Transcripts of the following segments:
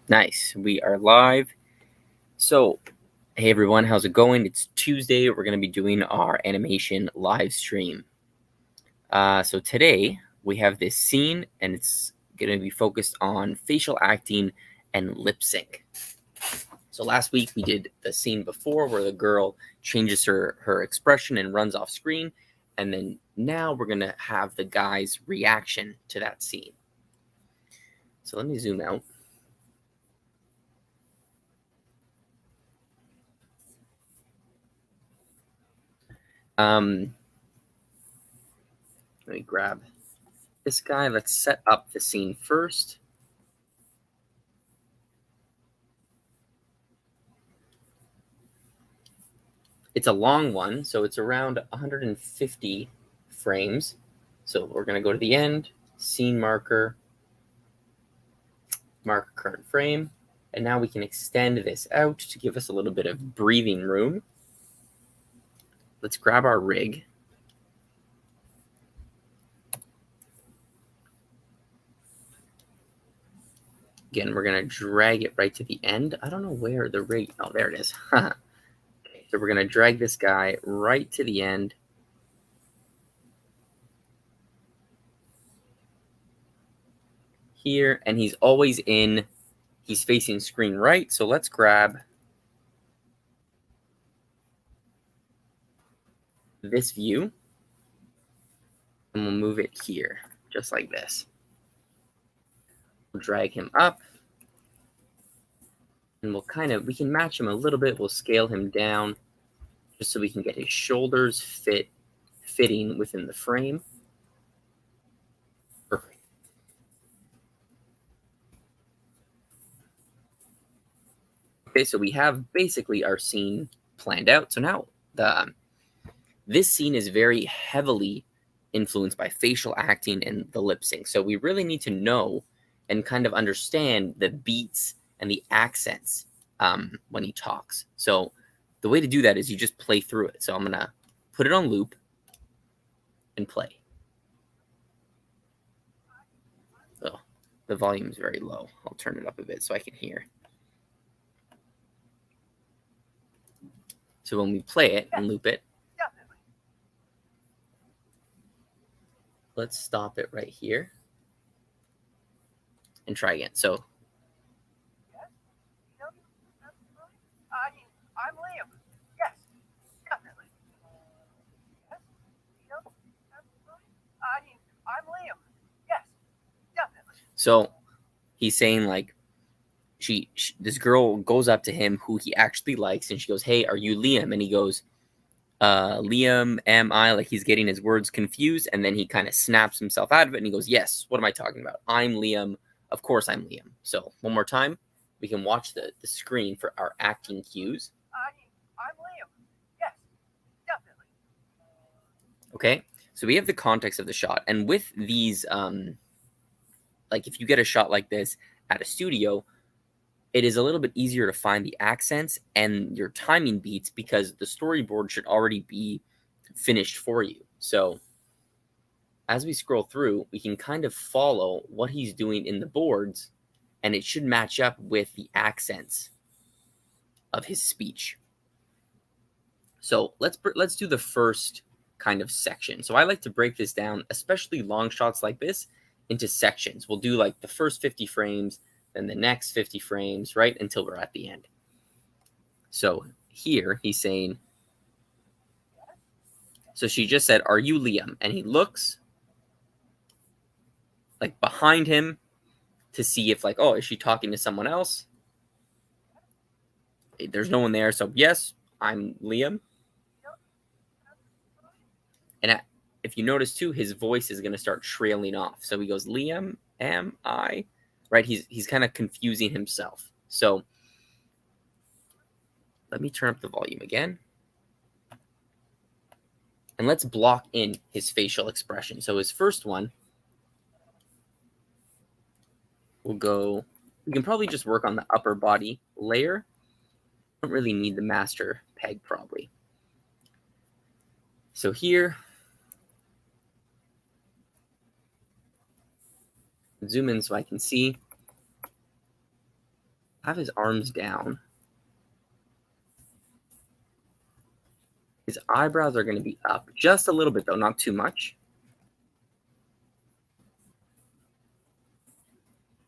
Nice. We are live. So, hey everyone, how's it going? It's Tuesday. We're going to be doing our animation live stream. So today we have this scene, and it's going to be focused on facial acting and lip sync. So last week we did the scene before where the girl changes her expression and runs off screen, and then now we're going to have the guy's reaction to that scene. So let me zoom out. Let me grab this guy. Let's set up the scene first. It's a long one, so it's around 150 frames. So we're going to go to the end, scene marker, mark current frame, and now we can extend this out to give us a little bit of breathing room. Let's grab our rig. Again, we're going to drag it right to the end. I don't know where the rig, oh, there it is. Okay, so we're going to drag this guy right to the end. Here, and he's always in, he's facing screen right. So let's grab this view and we'll move it here, just like this. We'll drag him up and we can match him a little bit. We'll scale him down just so we can get his shoulders fitting within the frame. Perfect. Okay, so we have basically our scene planned out. So now this scene is very heavily influenced by facial acting and the lip sync. So we really need to know and kind of understand the beats and the accents when he talks. So the way to do that is you just play through it. So I'm going to put it on loop and play. Oh, the volume is very low. I'll turn it up a bit so I can hear. So when we play it and loop it, let's stop it right here and try again. So I'm Liam. Yes, definitely. Yes, I'm Liam. Yes, definitely. so he's saying like this girl goes up to him who he actually likes, and she goes, "Hey, are you Liam?" And he goes, Liam, am I? Like he's getting his words confused, and then he kind of snaps himself out of it and he goes, "Yes, what am I talking about? I'm Liam. Of course I'm Liam." So one more time, we can watch the screen for our acting cues. I'm Liam. Yes, definitely. Okay, so we have the context of the shot, and with these, like if you get a shot like this at a studio, it is a little bit easier to find the accents and your timing beats because the storyboard should already be finished for you. So as we scroll through, we can kind of follow what he's doing in the boards, and it should match up with the accents of his speech. So let's do the first kind of section. So I like to break this down, especially long shots like this, into sections. We'll do like the first 50 frames, then the next 50 frames, right, until we're at the end. So here he's saying, so she just said, "Are you Liam?" And he looks like behind him to see if like, oh, is she talking to someone else? There's no one there. So yes, I'm Liam. And if you notice too, his voice is going to start trailing off. So he goes, "Liam, am I?" Right? He's kind of confusing himself. So let me turn up the volume again. And let's block in his facial expression. So his first one, we'll go, we can probably just work on the upper body layer. Don't really need the master peg probably. So here, zoom in so I can see. Have his arms down. His eyebrows are going to be up just a little bit, though, not too much.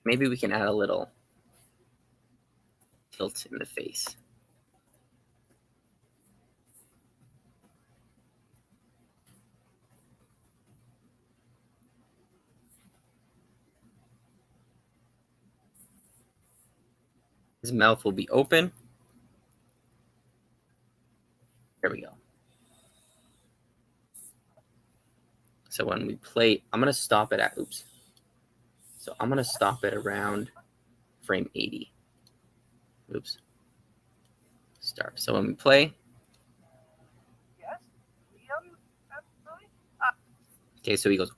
Maybe we can add a little tilt in the face. His mouth will be open. There we go. So when we play, I'm going to stop it at, oops. So I'm going to stop it around frame 80. Oops. Start. So when we play. Yes, Liam, really? Okay, so he goes,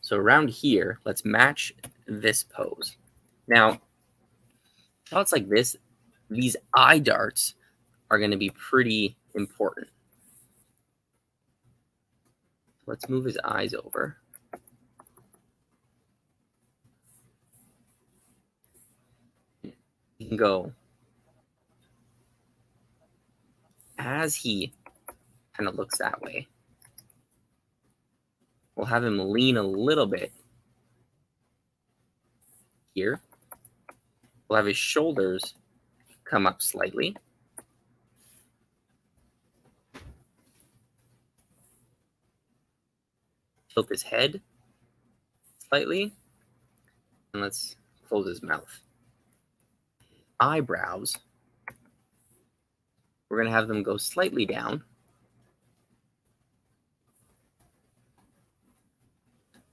So around here, let's match this pose. Now, shots like this, these eye darts are going to be pretty important. Let's move his eyes over. You can go as he kind of looks that way. We'll have him lean a little bit here. We'll have his shoulders come up slightly. Tilt his head slightly. And let's close his mouth. Eyebrows, we're going to have them go slightly down.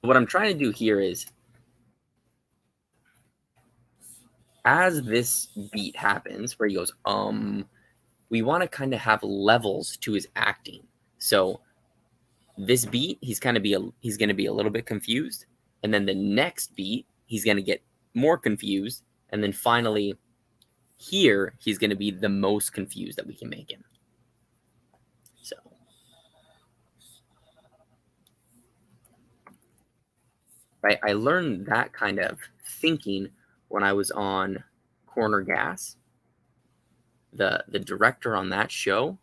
What I'm trying to do here is, as this beat happens, where he goes, we want to kind of have levels to his acting. So this beat, he's going to be a little bit confused, and then the next beat, he's going to get more confused, and then finally, here he's going to be the most confused that we can make him. So. Right, I learned that kind of thinking when I was on Corner Gas. The director on that show,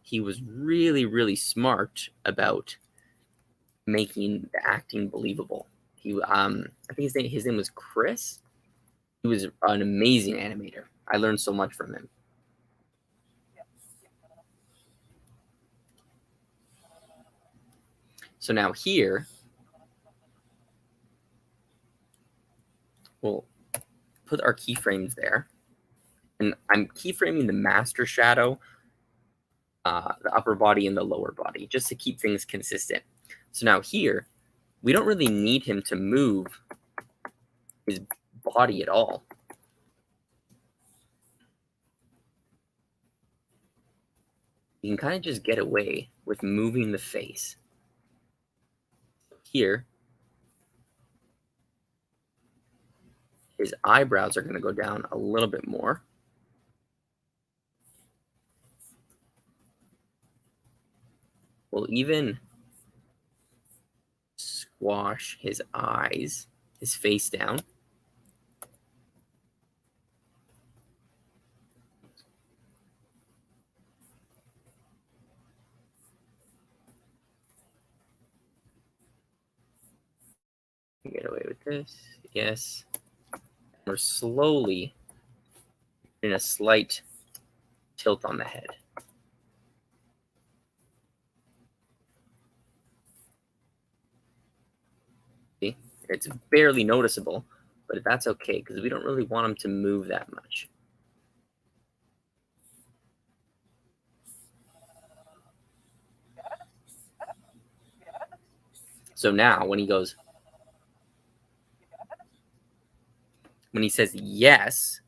he was really, really smart about making the acting believable. He, I think his name was Chris. He was an amazing animator. I learned so much from him. So now here, we'll put our keyframes there. And I'm keyframing the master shadow, the upper body and the lower body, just to keep things consistent. So now here, we don't really need him to move his body at all. You can kind of just get away with moving the face. Here, his eyebrows are going to go down a little bit more. We'll even squash his eyes, his face down. Get away with this. Yes. We're slowly in a slight tilt on the head. See? It's barely noticeable, but that's okay because we don't really want him to move that much. So now when he goes, when he says yes,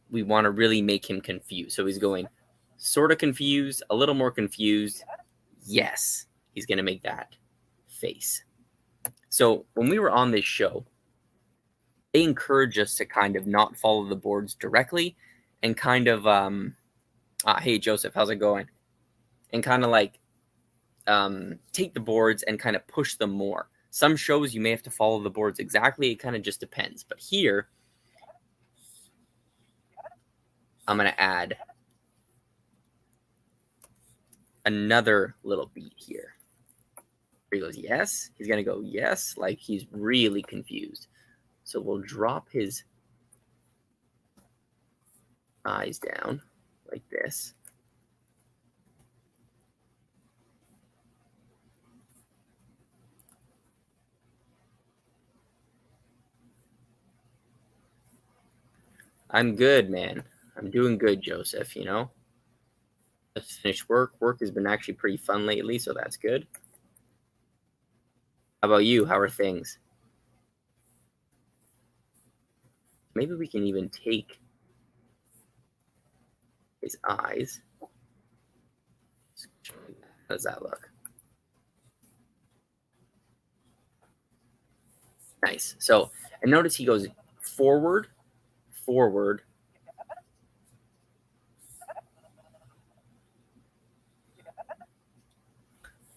we want to really make him confused. So he's going sort of confused, a little more confused. Yes, he's going to make that face. So when we were on this show, they encourage us to kind of not follow the boards directly and kind of, hey, Joseph, how's it going? And kind of like take the boards and kind of push them more. Some shows you may have to follow the boards exactly. It kind of just depends. But here, I'm going to add another little beat here. He goes, yes. He's going to go, yes, like he's really confused. So we'll drop his eyes down like this. I'm good, man. I'm doing good, Joseph, you know? Just finished work. Work has been actually pretty fun lately, so that's good. How about you? How are things? Maybe we can even take his eyes. How does that look? Nice. So, and notice he goes forward, forward.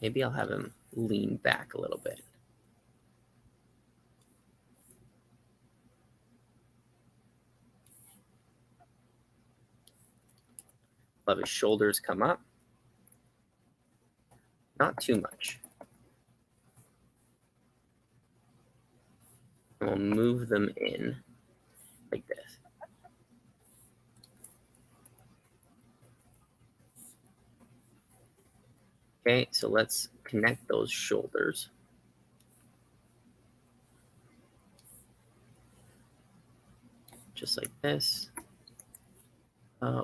Maybe I'll have him lean back a little bit. Let his shoulders come up. Not too much. And we'll move them in like this. Okay, so let's connect those shoulders. Just like this.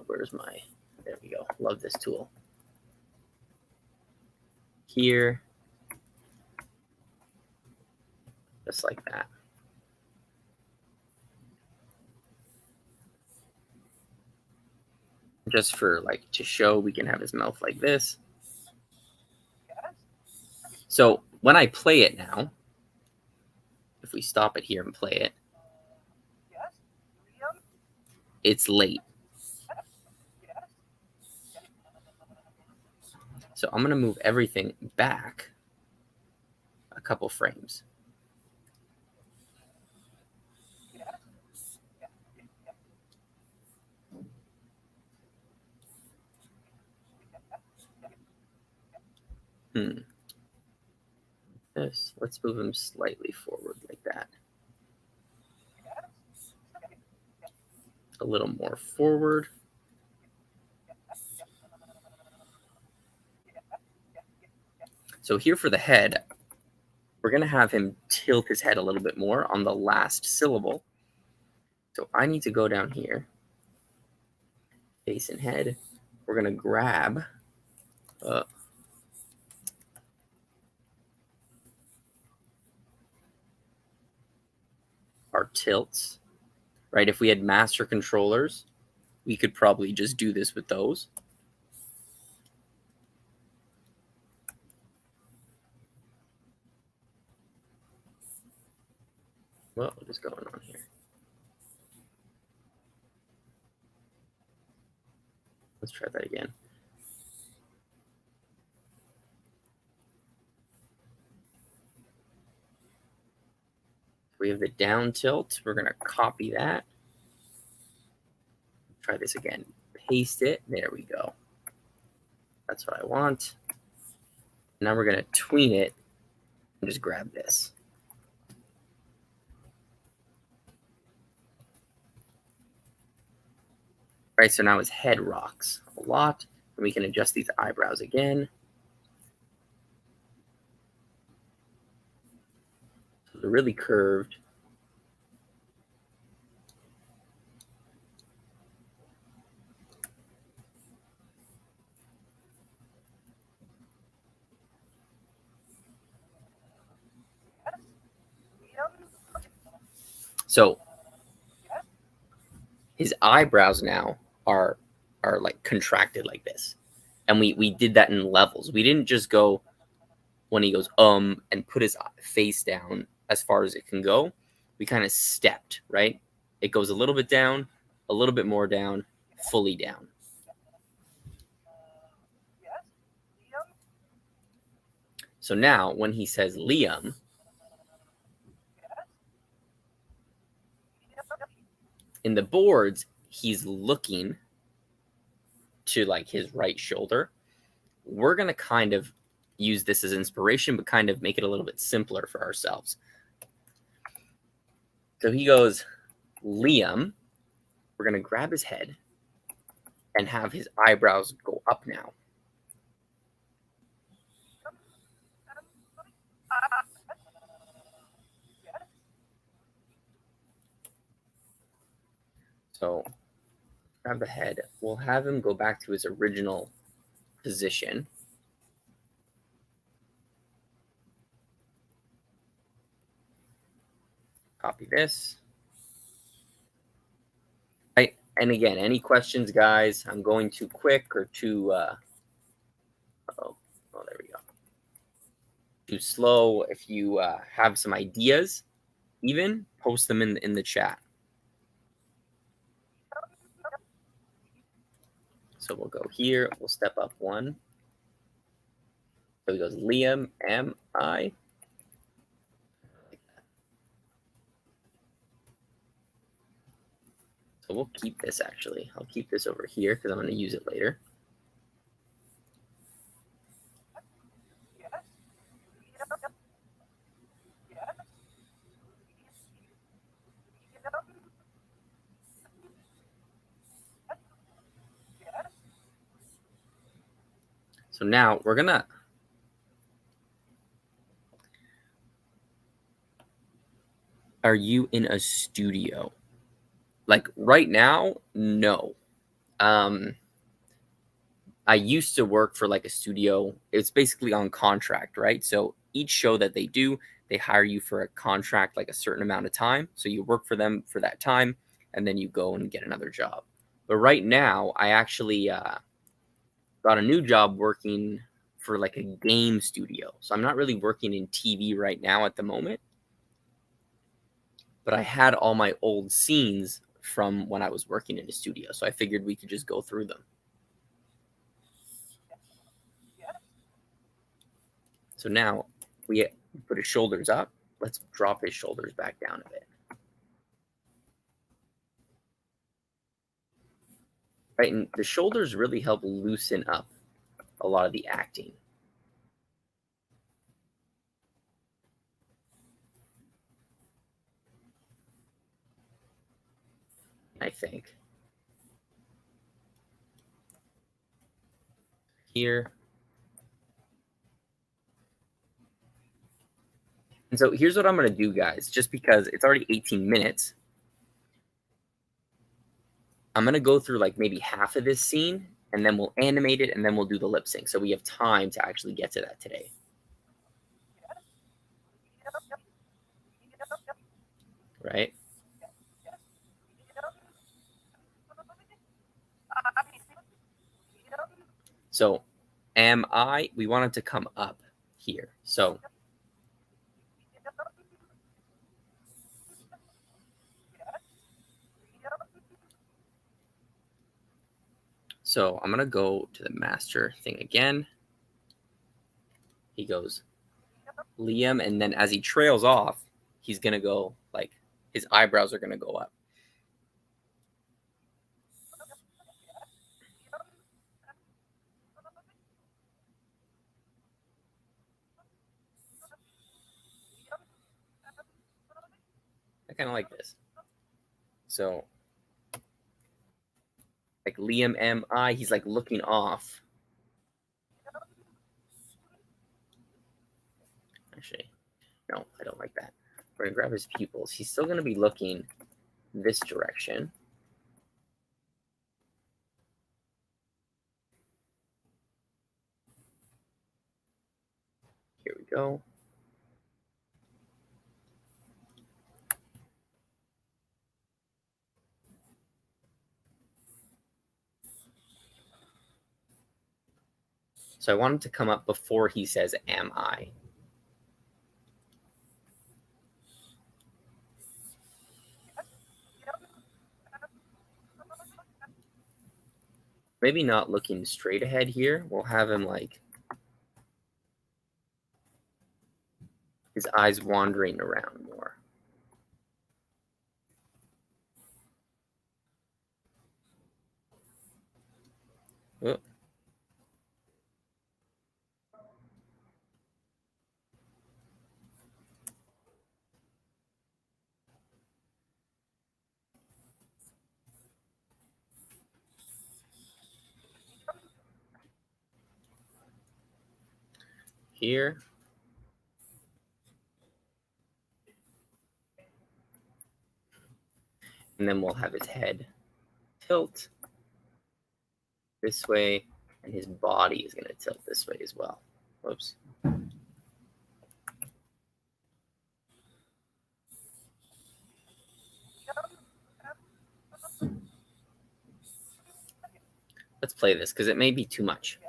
Where's my, there we go. Love this tool. Here. Just like that. Just for like to show, we can have his mouth like this. So when I play it now, if we stop it here and play it, it's late. So I'm going to move everything back a couple frames. This, let's move him slightly forward like that. A little more forward. So here for the head, we're going to have him tilt his head a little bit more on the last syllable. So I need to go down here, face and head. We're going to grab our tilts, right? If we had master controllers, we could probably just do this with those. What is going on here? Let's try that again. We have the down tilt. We're going to copy that. Try this again. Paste it. There we go. That's what I want. Now we're going to tween it and just grab this. All right, so now his head rocks a lot. And we can adjust these eyebrows again. So they're really curved. So his eyebrows now are like contracted like this. And we did that in levels. We didn't just go when he goes and put his face down as far as it can go. We kind of stepped, right? It goes a little bit down, a little bit more down, fully down. So now when he says Liam, In the boards, he's looking to like his right shoulder. We're going to kind of use this as inspiration, but kind of make it a little bit simpler for ourselves. So he goes, Liam. We're going to grab his head and have his eyebrows go up now. So grab the head. We'll have him go back to his original position. Copy this. Right. And again, any questions, guys? I'm going too quick or too, there we go. Too slow. If you have some ideas, even post them in the chat. So we'll go here. We'll step up one. So he goes, Liam, am I? So we'll keep this actually. I'll keep this over here because I'm going to use it later. So now we're going to are you in a studio? Like right now, no. I used to work for like a studio. It's basically on contract, right? So each show that they do, they hire you for a contract, like a certain amount of time. So you work for them for that time, and then you go and get another job. But right now, I actually got a new job working for like a game studio. So I'm not really working in TV right now at the moment. But I had all my old scenes from when I was working in a studio. So I figured we could just go through them. So now we put his shoulders up. Let's drop his shoulders back down a bit. Right, and the shoulders really help loosen up a lot of the acting. I think. Here. And so here's what I'm going to do, guys, just because it's already 18 minutes. I'm going to go through like maybe half of this scene, and then we'll animate it, and then we'll do the lip sync. So we have time to actually get to that today. Right? So am I, we want it to come up here. So I'm going to go to the master thing again. He goes, Liam, and then as he trails off, he's going to go, like, his eyebrows are going to go up. I kind of like this. So, like, Liam, am I? He's, like, looking off. Actually, no, I don't like that. We're going to grab his pupils. He's still going to be looking this direction. Here we go. So I want him to come up before he says, am I? Maybe not looking straight ahead here. We'll have him like his eyes wandering around more. Oh. Here. And then we'll have his head tilt this way, and his body is going to tilt this way as well. Whoops. Let's play this because it may be too much.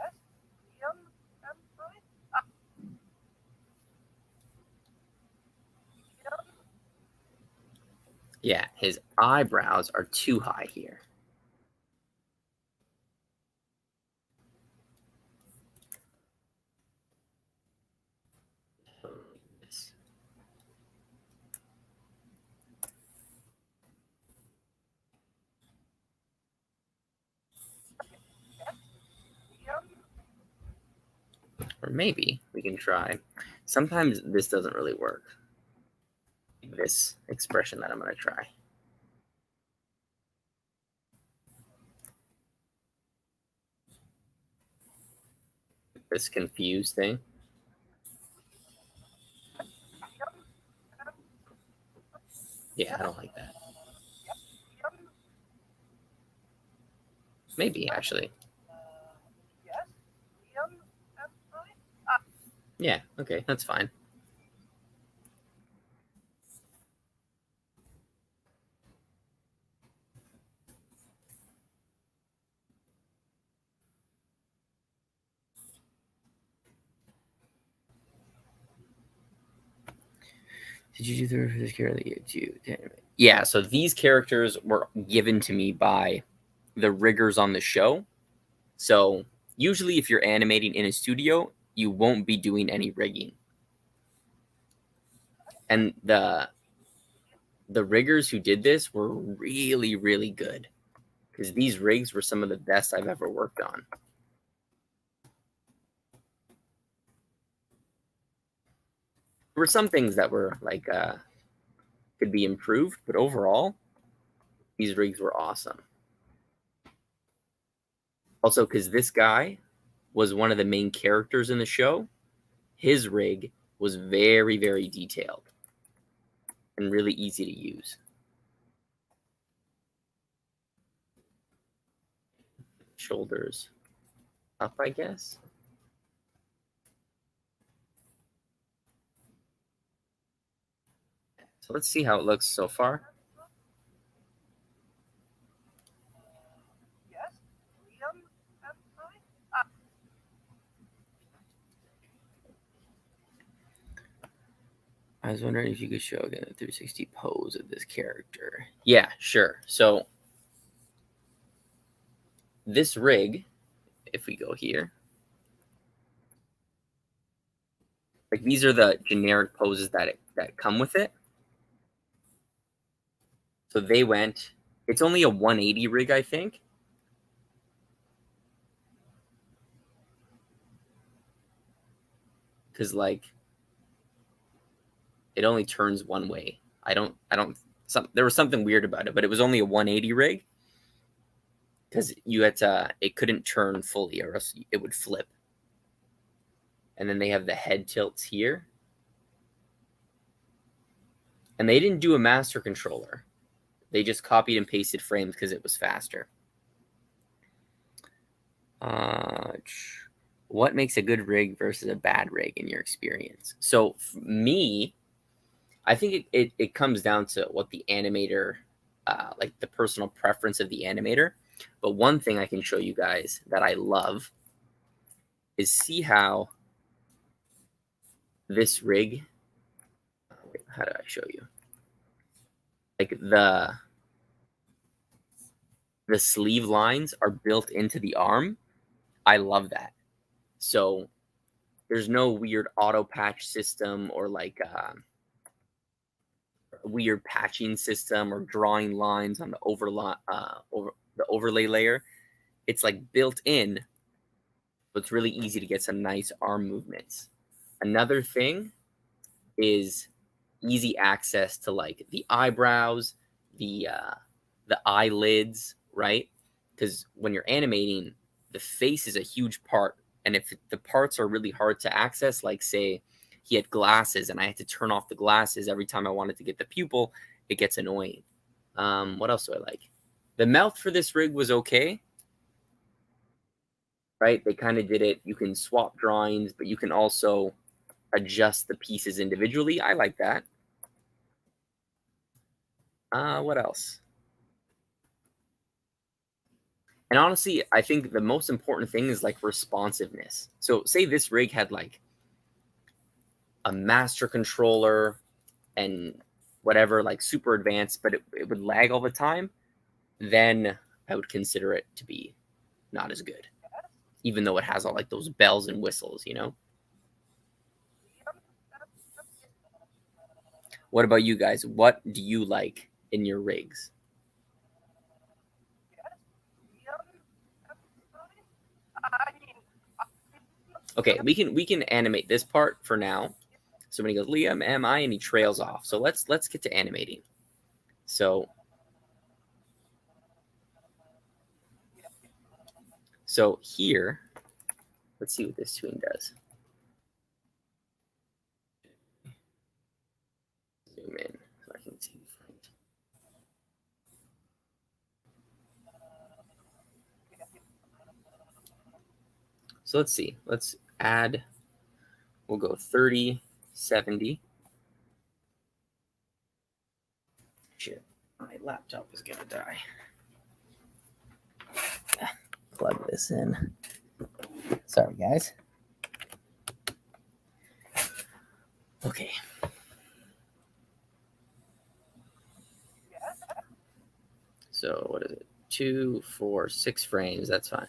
Yeah, his eyebrows are too high here. Or maybe we can try. Sometimes this doesn't really work. This expression that I'm going to try. This confused thing. Yeah, I don't like that. Maybe, actually. Yeah, okay, that's fine. Did you do the character? Yeah, so these characters were given to me by the riggers on the show. So usually if you're animating in a studio, you won't be doing any rigging. And the riggers who did this were really, really good because these rigs were some of the best I've ever worked on. There were some things that were like could be improved, but overall, these rigs were awesome. Also, because this guy was one of the main characters in the show, his rig was very, very detailed and really easy to use. Shoulders up, I guess. So let's see how it looks so far. I was wondering if you could show again the 360 pose of this character. Yeah, sure. So this rig, if we go here, like these are the generic poses that come with it. So they went. It's only a 180 rig, I think. Because like it only turns one way. There was something weird about it, but it was only a 180 rig because it couldn't turn fully or else it would flip. And then they have the head tilts here. And they didn't do a master controller. They just copied and pasted frames because it was faster. What makes a good rig versus a bad rig in your experience? So for me, I think it comes down to what the animator, like the personal preference of the animator. But one thing I can show you guys that I love is see how this rig, how do I show you? Like the sleeve lines are built into the arm. I love that. So there's no weird auto patch system or like a weird patching system or drawing lines on the overlay layer. it's like built in, so it's really easy to get some nice arm movements. Another thing is easy access to like the eyebrows, the eyelids, right? Because when you're animating, the face is a huge part, and if the parts are really hard to access, like say he had glasses and I had to turn off the glasses every time I wanted to get the pupil, it gets annoying. What else do I like? The mouth for this rig was okay, right? They kind of did it. You can swap drawings, but you can also adjust the pieces individually. I like that. What else? And honestly, I think the most important thing is like responsiveness. So say this rig had like a master controller and whatever, like super advanced, but it would lag all the time, then I would consider it to be not as good, even though it has all like those bells and whistles, you know? What about you guys? What do you like in your rigs? Okay, we can animate this part for now. So when he goes Liam, am I, and he trails off. So let's get to animating. So here, let's see what this tween does. Zoom in so I can see the front. So let's see. Let's add, we'll go 30, 70. Shit, my laptop is gonna die. Plug this in. Sorry, guys. Okay. So what is it? 2, 4, 6 frames. That's fine.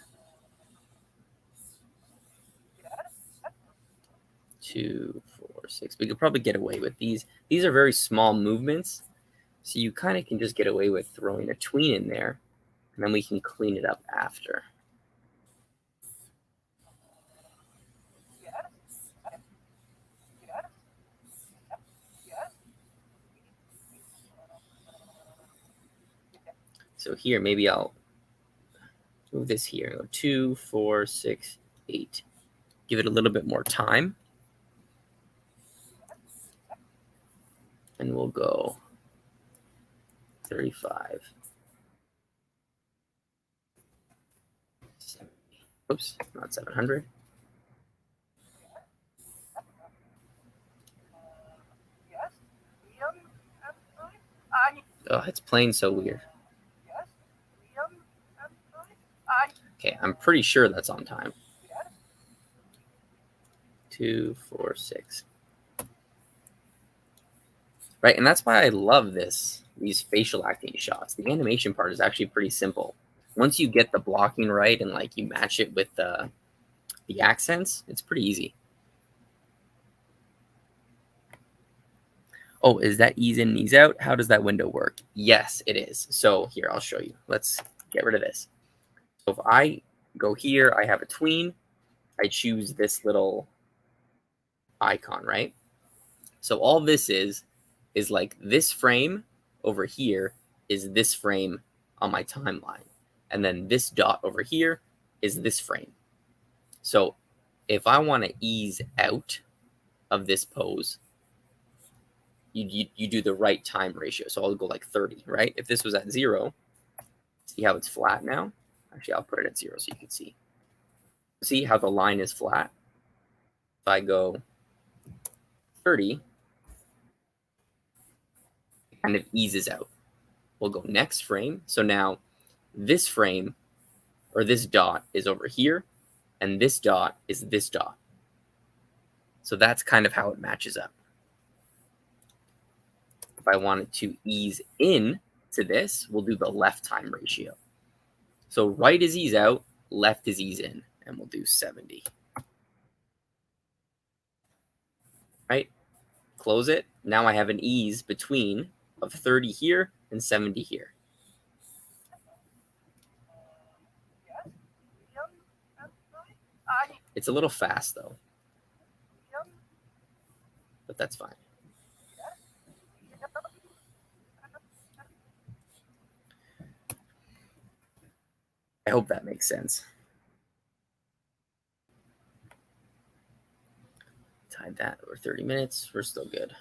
2, 4, 6. We could probably get away with these. These are very small movements, so you kind of can just get away with throwing a tween in there, and then we can clean it up after. So here, maybe I'll move this here. Go 2, 4, 6, 8. Give it a little bit more time. And we'll go 35. 70. Oops, not 700. Oh, it's playing so weird. Okay, I'm pretty sure that's on time. 2, 4, 6. Right, and that's why I love these facial acting shots. The animation part is actually pretty simple. Once you get the blocking right and like you match it with the accents, it's pretty easy. Oh, is that ease in, ease out? How does that window work? Yes, it is. So here, I'll show you. Let's get rid of this. So if I go here, I have a tween. I choose this little icon, right? So all this is like this frame over here is this frame on my timeline. And then this dot over here is this frame. So if I want to ease out of this pose, you do the right time ratio. So I'll go like 30, right? If this was at 0, see how it's flat now? Actually, I'll put it at 0 so you can see. See how the line is flat? If I go 30, it kind of eases out. We'll go next frame. So now this frame or this dot is over here, and this dot is this dot. So that's kind of how it matches up. If I wanted to ease in to this, we'll do the left time ratio. So right is ease out, left is ease in, and we'll do 70. Right? Close it. Now I have an ease between of 30 here and 70 here. It's a little fast though, medium, but that's fine. yes, medium, I hope that makes sense. Tied that over 30 minutes. We're still good.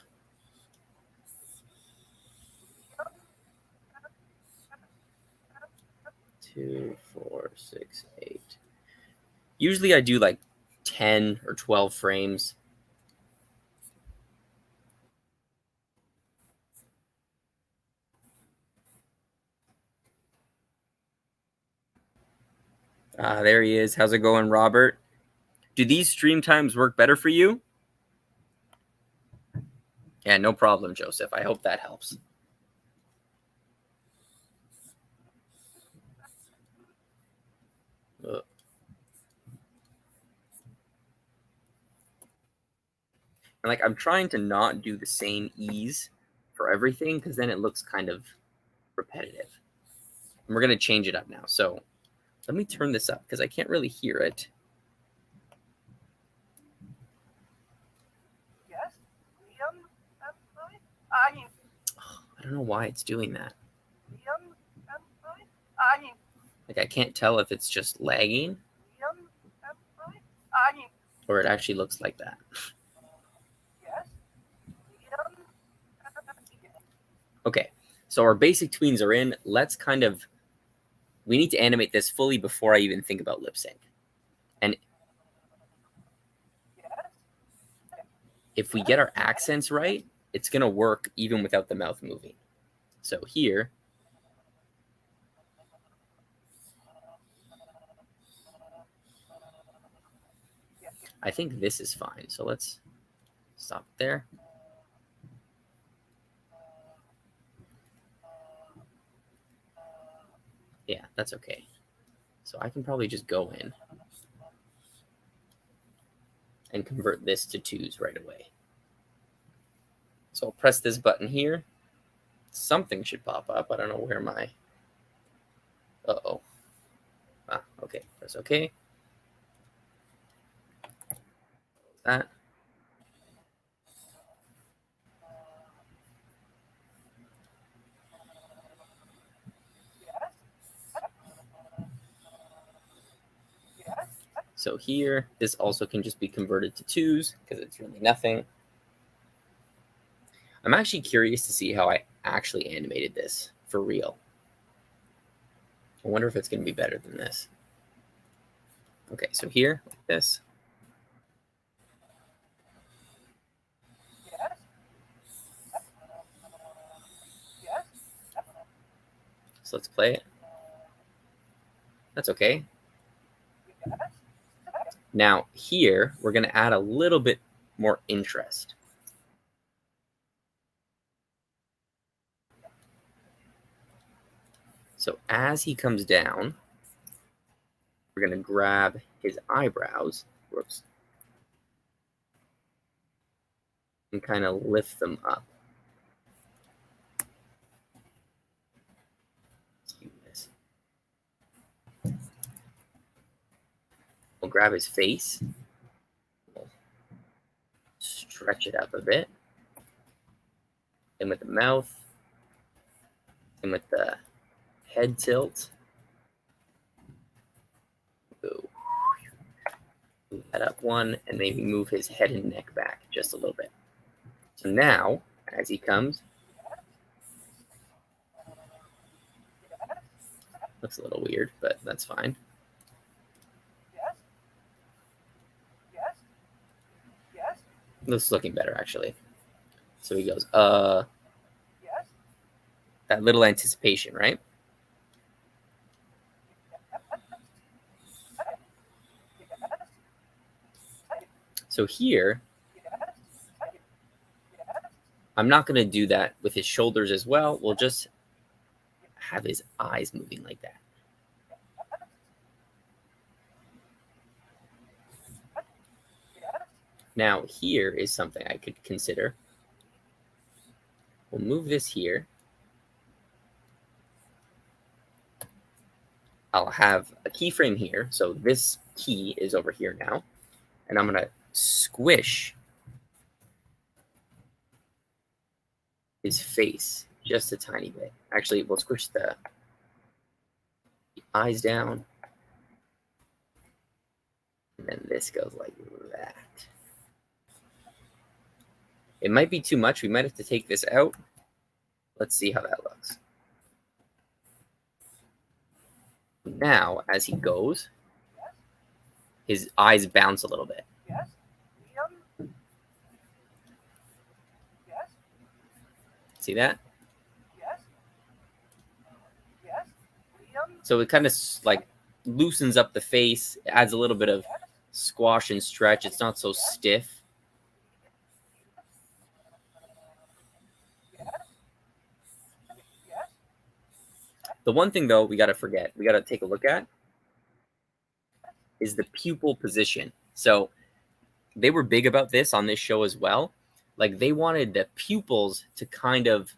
2, 4, 6, 8. Usually I do like 10 or 12 frames. There he is. How's it going, Robert? Do these stream times work better for you? Yeah, no problem, Joseph. I hope that helps. And like I'm trying to not do the same ease for everything because then it looks kind of repetitive. And we're going to change it up now. So let me turn this up because I can't really hear it. yes, medium, I don't know why it's doing that. medium, Like I can't tell if it's just lagging or it actually looks like that. yes, medium, Okay, so our basic tweens are in. Let's we need to animate this fully before I even think about lip sync. And yes, if we get our accents right, it's going to work even without the mouth moving. So here, I think this is fine. So let's stop there. Yeah, that's okay. So I can probably just go in and convert this to twos right away. So I'll press this button here. Something should pop up. I don't know where my... Uh-oh. Okay. Press OK. That. So here, this also can just be converted to twos because it's really nothing. I'm actually curious to see how I actually animated this for real. I wonder if it's going to be better than this. Okay, so here, like this. So let's play it. That's okay. Now here, we're going to add a little bit more interest. So as he comes down, we're going to grab his eyebrows, whoops, and kind of lift them up. Let's do this. We'll grab his face, we'll stretch it up a bit, and with the mouth, and with the head tilt, move that up one, and maybe move his head and neck back just a little bit. So now, as he comes, looks a little weird, but that's fine. This is looking better, actually. So he goes, that little anticipation, right? So here, I'm not going to do that with his shoulders as well. We'll just have his eyes moving like that. Now here is something I could consider. We'll move this here. I'll have a keyframe here. So this key is over here now. and I'm going to squish his face just a tiny bit. Actually, we'll squish the eyes down. And then this goes like that. It might be too much. We might have to take this out. Let's see how that looks. Now, as he goes, his eyes bounce a little bit. Yes. Liam. Yes. See that? Yes. Yes. Liam. So it kind of like loosens up the face, it adds a little bit of squash and stretch. It's not so stiff. The one thing, though, we got to take a look at is the pupil position. So they were big about this on this show as well. Like they wanted the pupils to kind of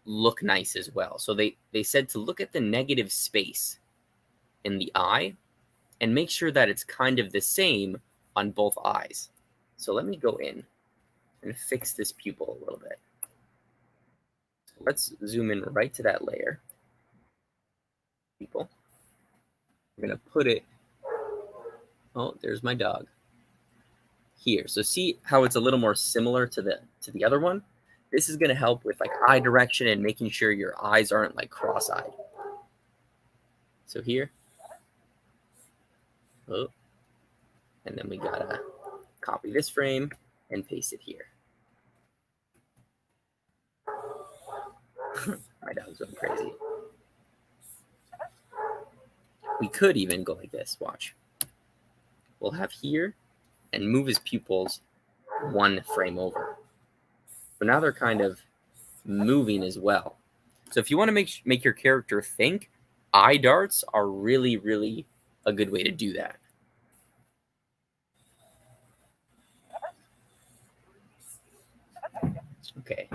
look nice as well. So they said to look at the negative space in the eye and make sure that it's kind of the same on both eyes. So let me go in and fix this pupil a little bit. Let's zoom in right to that layer. People. We're going to put it, oh, there's my dog, here. So see how it's a little more similar to the other one? This is going to help with like eye direction and making sure your eyes aren't like cross-eyed. So here. Oh. And then we got to copy this frame and paste it here. My dog's going crazy. We could even go like this. Watch. We'll have here and move his pupils one frame over. So now they're kind of moving as well. So if you want to make your character think, eye darts are really, really a good way to do that. Okay.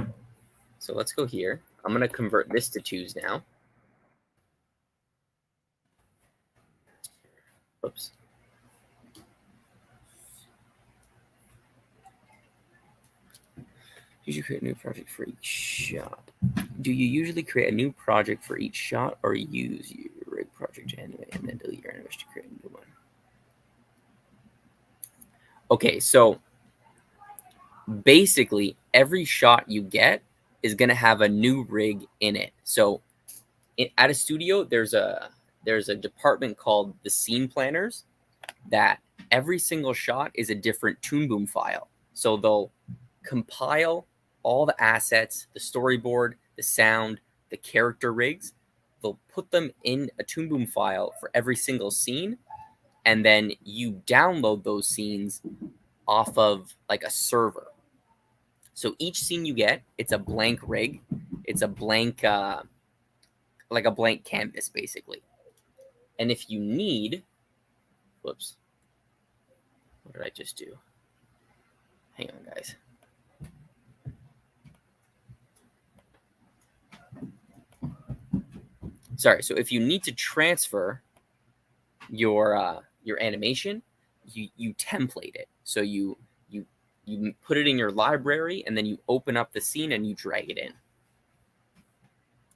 So let's go here. I'm going to convert this to twos now. Oops. You should create a new project for each shot. Do you usually create a new project for each shot or use your rig project to animate and then delete your animation to create a new one? Okay, so basically every shot you get is going to have a new rig in it. So at a studio, there's a department called the scene planners that every single shot is a different Toon Boom file. So they'll compile all the assets, the storyboard, the sound, the character rigs. They'll put them in a Toon Boom file for every single scene, and then you download those scenes off of like a server. So each scene you get, it's a blank rig. It's a blank, like a blank canvas, basically. And if you need, whoops, what did I just do? Hang on, guys. Sorry. So if you need to transfer your animation, you template it. So you put it in your library, and then you open up the scene and you drag it in.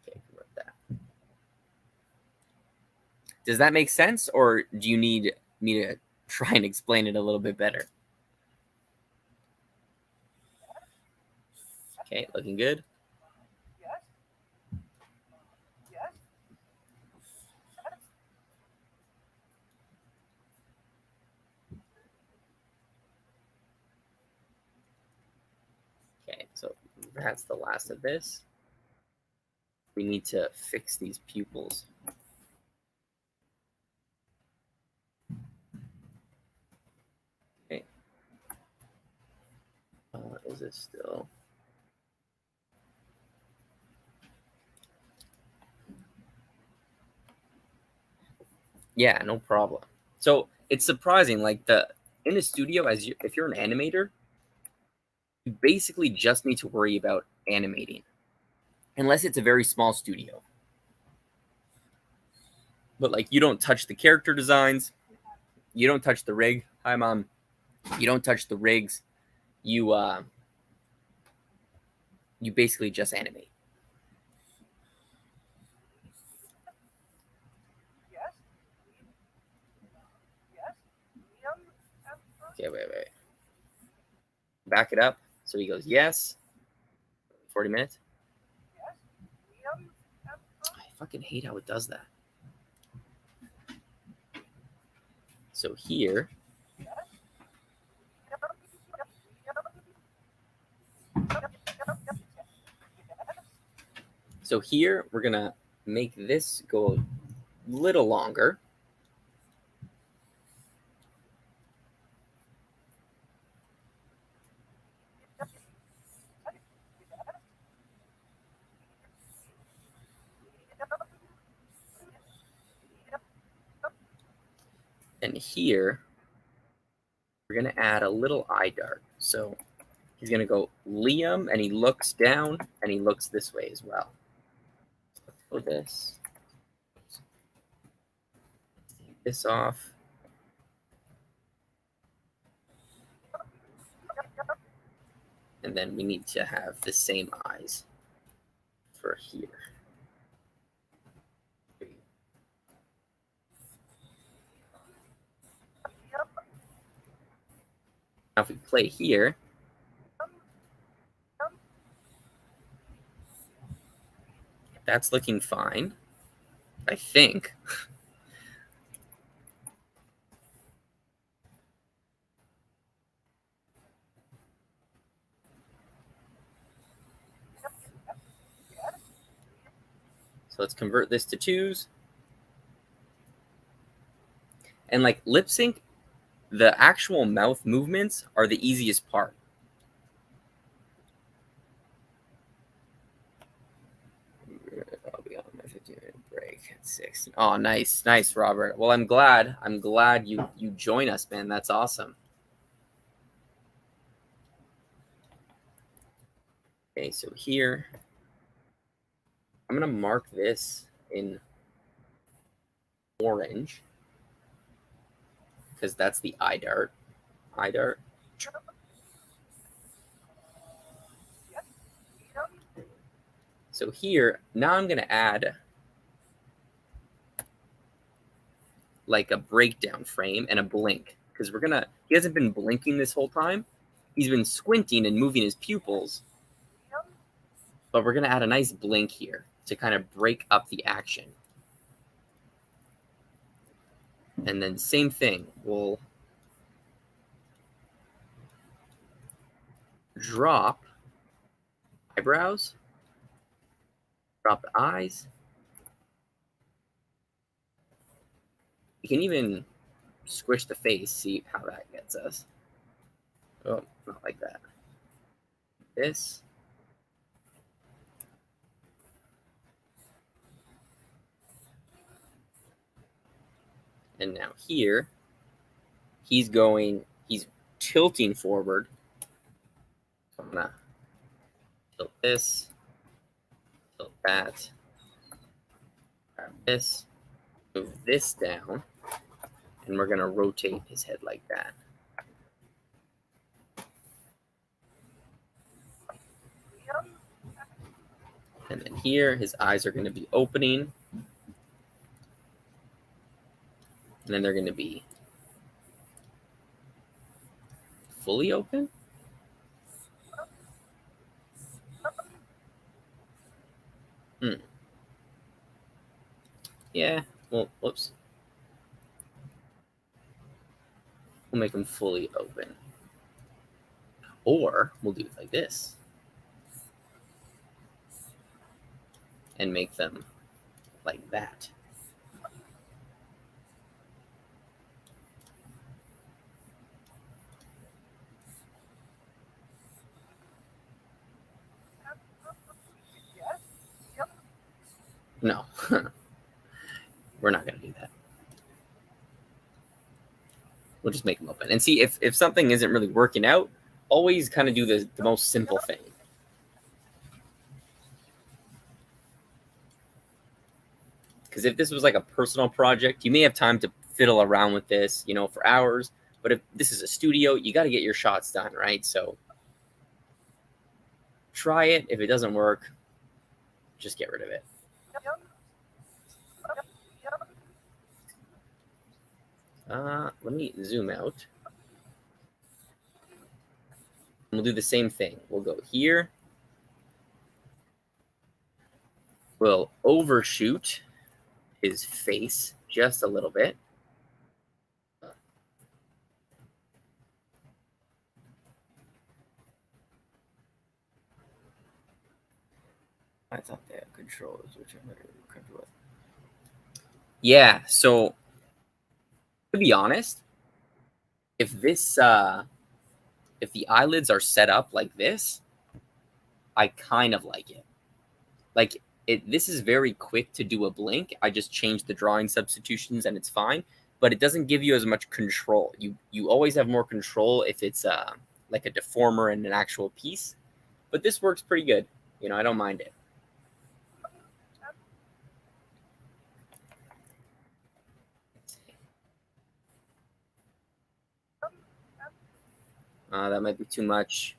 Okay, convert that. Does that make sense, or do you need me to try and explain it a little bit better? Okay, looking good. Okay, so that's the last of this. We need to fix these pupils. Okay. Is it still? Yeah, no problem. So it's surprising, like in a studio, if you're an animator, you basically just need to worry about animating, unless it's a very small studio. But like, you don't touch the character designs, you don't touch the rig. Hi, Mom. You don't touch the rigs. You basically just animate. Yes. Yes. Okay, wait. Back it up. So he goes, yes. 40 minutes. I fucking hate how it does that. So here, we're going to make this go a little longer. And here, we're going to add a little eye dart. So he's going to go Liam, and he looks down, and he looks this way as well. Let's go this. Take this off. And then we need to have the same eyes for here. Now if we play here, that's looking fine, I think. So let's convert this to 2s. And like lip sync, the actual mouth movements are the easiest part. I'll be on my 15-minute break at 6. Oh, nice, Robert. Well, I'm glad you join us, man. That's awesome. Okay, so here I'm gonna mark this in orange because that's the eye dart. So here, now I'm gonna add like a breakdown frame and a blink because he hasn't been blinking this whole time. He's been squinting and moving his pupils, but we're gonna add a nice blink here to kind of break up the action. And then same thing, we'll drop eyebrows, drop the eyes. You can even squish the face, see how that gets us. Oh, not like that. This. And now here, he's tilting forward. So I'm gonna tilt this, tilt that, grab this, move this down, and we're gonna rotate his head like that. And then here, his eyes are gonna be opening. And then they're gonna be fully open. Yeah, well, whoops. We'll make them fully open. Or we'll do it like this. And make them like that. No, we're not going to do that. We'll just make them open. And see, if something isn't really working out, always kind of do the most simple thing. Because if this was like a personal project, you may have time to fiddle around with this, for hours. But if this is a studio, you got to get your shots done, right? So try it. If it doesn't work, just get rid of it. Let me zoom out. We'll do the same thing. We'll go here. We'll overshoot his face just a little bit. I thought they had controls, which I'm not really comfortable with. Yeah, so to be honest, if this if the eyelids are set up like this, I kind of like it. Like this is very quick to do a blink. I just changed the drawing substitutions and it's fine, but it doesn't give you as much control. You always have more control if it's like a deformer in an actual piece. But this works pretty good. You know, I don't mind it. That might be too much.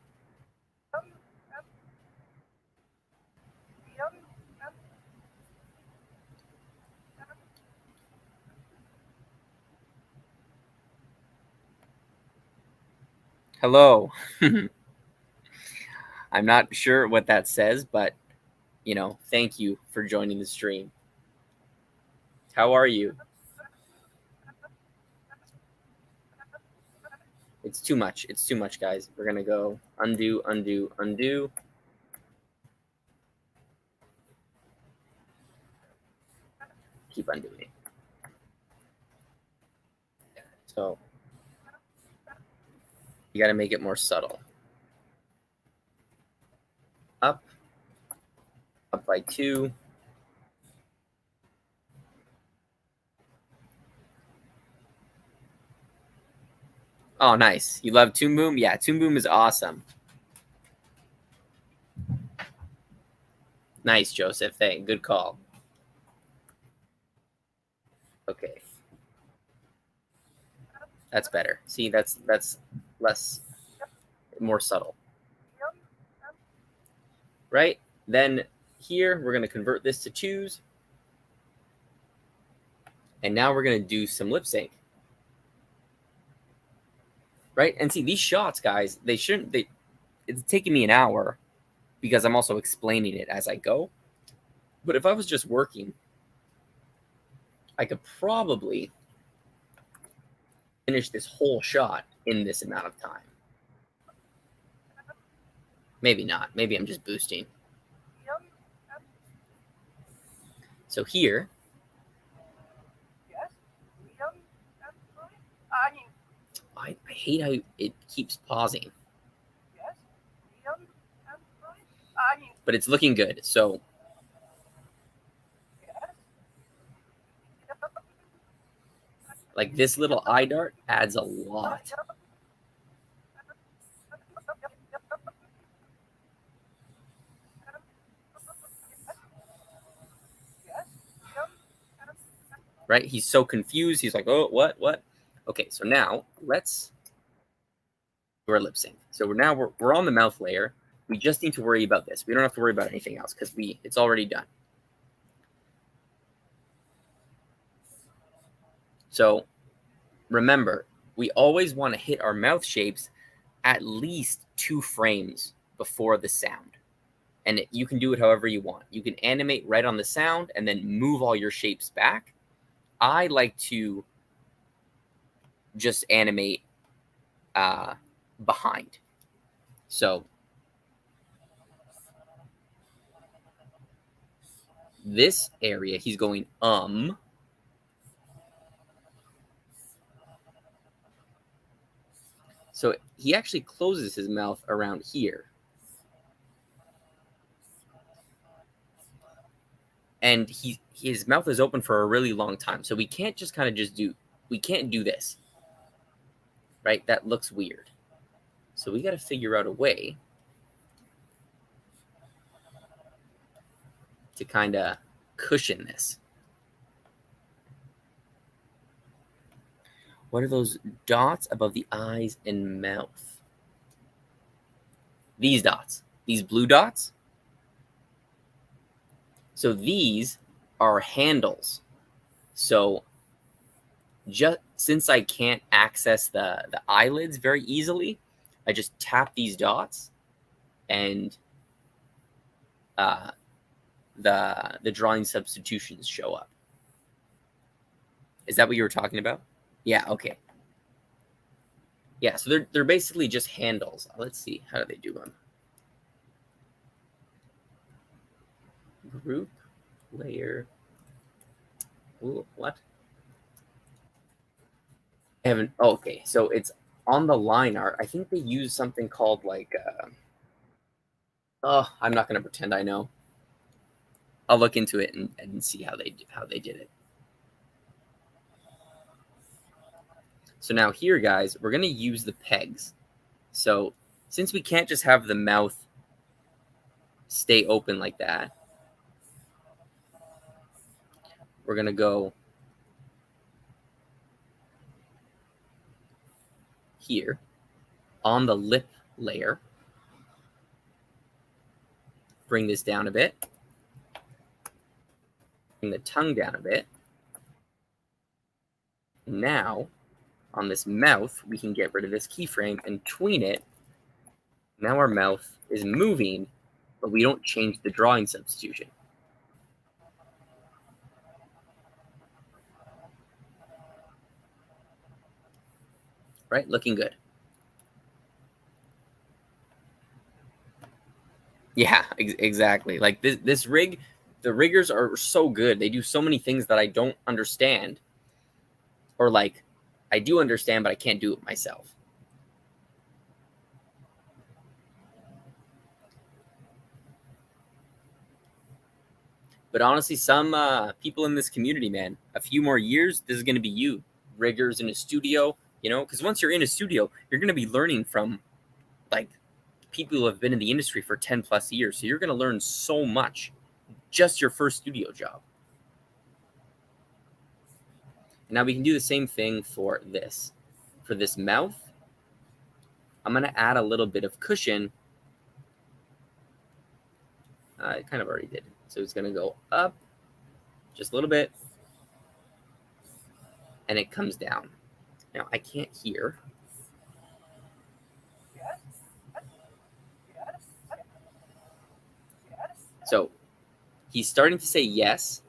Hello. I'm not sure what that says, but, you know, thank you for joining the stream. How are you? It's too much. It's too much, guys. We're going to go undo, undo, undo. Keep undoing. So you got to make it more subtle. Up by 2. Oh, nice. You love Toon Boom? Yeah, Toon Boom is awesome. Nice, Joseph. Hey, good call. Okay. That's better. See, that's less, more subtle. Right? Then here, we're going to convert this to 2s. And now we're going to do some lip sync. Right? And see, these shots, guys, it's taking me an hour because I'm also explaining it as I go. But if I was just working, I could probably finish this whole shot in this amount of time. Maybe not. Maybe I'm just boosting. So here, I hate how it keeps pausing. But it's looking good. So like this little eye dart adds a lot. Right? He's so confused. He's like, oh, what? Okay, so now let's do our lip sync. So we're on the mouth layer. We just need to worry about this. We don't have to worry about anything else because it's already done. So remember, we always want to hit our mouth shapes at least 2 frames before the sound. And you can do it however you want. You can animate right on the sound and then move all your shapes back. I like to just animate behind. So this area, he's going So he actually closes his mouth around here. And his mouth is open for a really long time. So we can't just kind of we can't do this. Right? That looks weird. So we got to figure out a way to kind of cushion this. What are those dots above the eyes and mouth? These dots, these blue dots. So these are handles. So just since I can't access the eyelids very easily, I just tap these dots, and the drawing substitutions show up. Is that what you were talking about? Yeah. Okay. Yeah. So they're basically just handles. Let's see. How do they do them? Group, layer. Ooh, what? I haven't. Oh, okay. So it's on the line art. I think they use something called like. Oh, I'm not going to pretend I know. I'll look into it and see how they did it. So now here, guys, we're going to use the pegs. So since we can't just have the mouth stay open like that, we're going to go here on the lip layer, bring this down a bit, bring the tongue down a bit. Now, on this mouth, we can get rid of this keyframe and tween it. Now our mouth is moving, but we don't change the drawing substitution. Right? Looking good. Yeah, exactly. Like this rig, the riggers are so good. They do so many things that I don't understand. Or like, I do understand, but I can't do it myself. But honestly, some people in this community, man, a few more years, this is going to be you. Riggers in a studio, you know, because once you're in a studio, you're going to be learning from like people who have been in the industry for 10 plus years. So you're going to learn so much just your first studio job. Now we can do the same thing for this. For this mouth, I'm going to add a little bit of cushion. I kind of already did. So it's going to go up just a little bit, and it comes down. Now I can't hear. So he's starting to say yes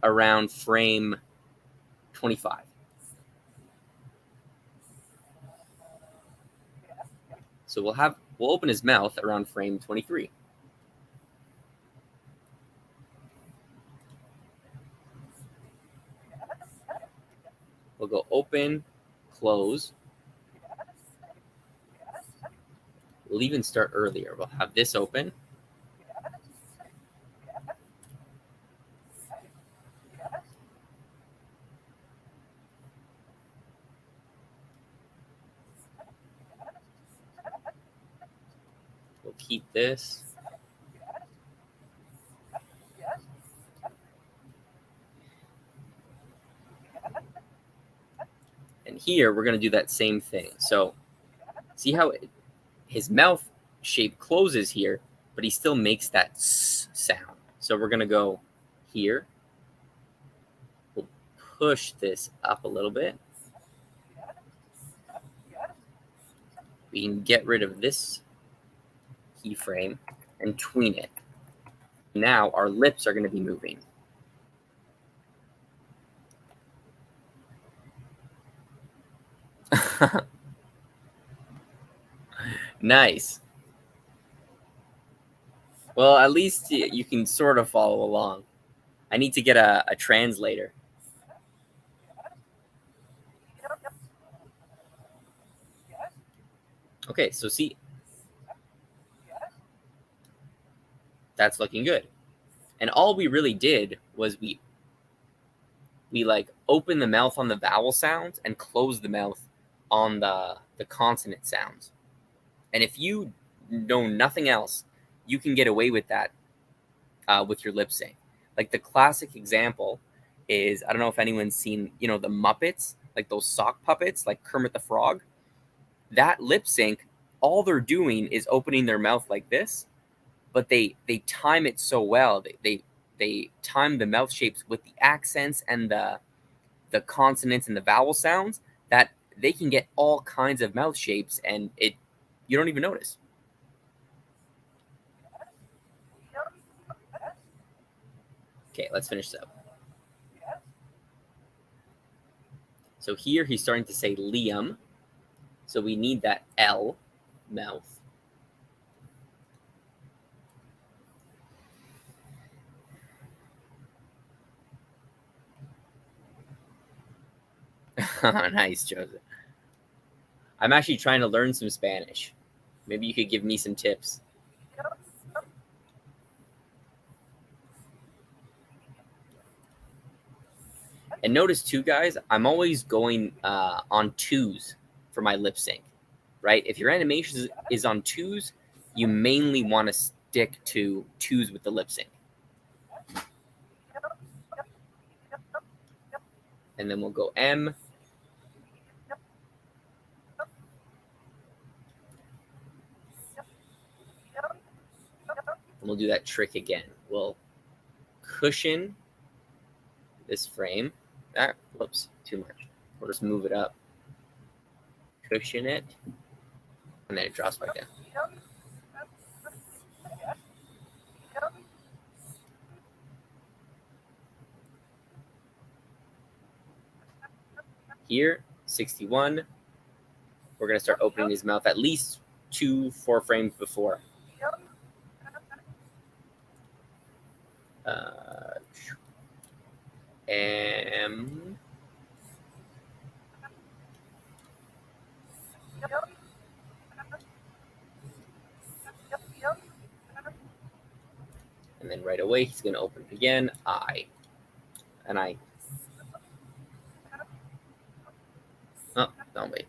around frame 25. So we'll open his mouth around frame 23. We'll go open, close. We'll even start earlier. We'll have this open. We'll keep this. And here, we're going to do that same thing. So see how his mouth shape closes here, but he still makes that s sound. So we're going to go here. We'll push this up a little bit. We can get rid of this keyframe and tween it. Now our lips are going to be moving. Nice. Well, at least you can sort of follow along. I need to get a translator. Okay, so see, that's looking good. And all we really did was we like open the mouth on the vowel sounds and close the mouth on the consonant sounds. And if you know nothing else, you can get away with that with your lip sync. Like the classic example is, I don't know if anyone's seen, you know, the Muppets like those sock puppets, like Kermit the Frog, that lip sync, all they're doing is opening their mouth like this, but they time it so well. They time the mouth shapes with the accents and the consonants and the vowel sounds that they can get all kinds of mouth shapes, and you don't even notice. Okay, let's finish this up. So here he's starting to say Liam. So we need that L mouth. Nice, Joseph. I'm actually trying to learn some Spanish. Maybe you could give me some tips. And notice too, guys, I'm always going on twos for my lip sync, right? If your animation is on twos, you mainly want to stick to twos with the lip sync. And then we'll go M. And we'll do that trick again. We'll cushion this frame. Whoops, too much. We'll just move it up. Cushion it. And then it drops back down. Here, 61. We're going to start opening his mouth at least 4 frames before. M. And then right away, he's going to open it again. I. And I. Oh, no, wait.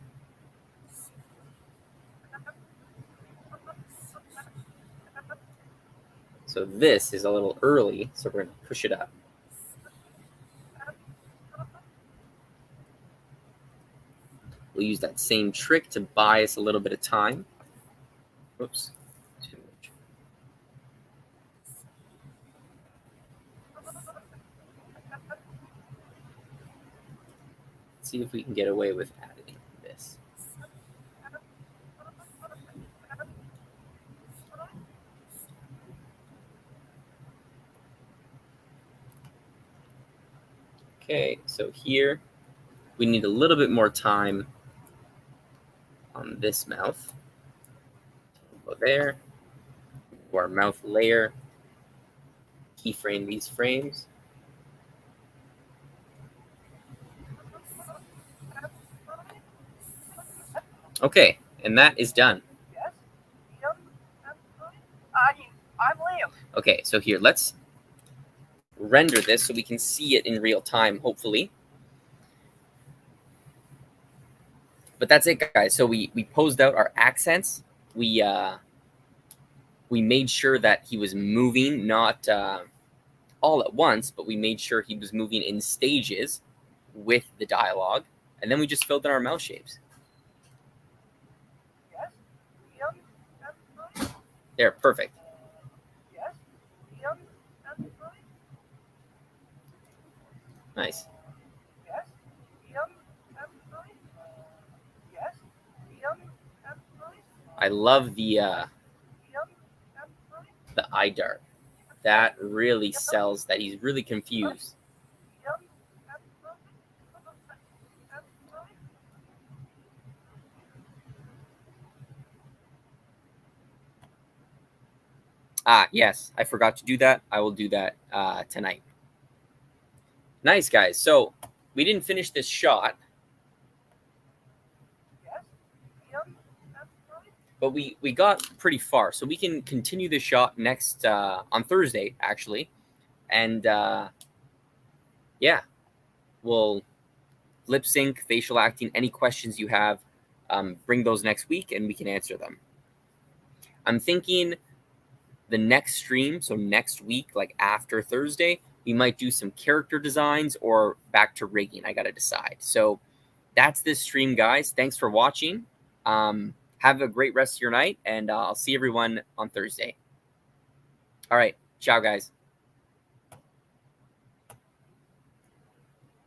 So this is a little early, so we're going to push it up. We'll use that same trick to buy us a little bit of time. Oops, too much. Let's see if we can get away with adding this. Okay, so here we need a little bit more time on this mouth. Go there. Go our mouth layer. Keyframe these frames. Okay, and that is done. I'm Liam. Okay, so here, let's render this so we can see it in real time, hopefully. But that's it, guys. So we posed out our accents. We made sure that he was moving, not all at once, but we made sure he was moving in stages with the dialogue. And then we just filled in our mouth shapes. There, perfect. Nice. I love the eye dart. That really sells that he's really confused. Ah, yes, I forgot to do that. I will do that tonight. Nice, guys. So we didn't finish this shot, but we got pretty far. So we can continue the shot next on Thursday, actually. And yeah, we'll lip sync, facial acting, any questions you have, bring those next week and we can answer them. I'm thinking the next stream, so next week, like after Thursday, we might do some character designs or back to rigging. I got to decide. So that's this stream, guys. Thanks for watching. Have a great rest of your night, and I'll see everyone on Thursday. All right. Ciao, guys.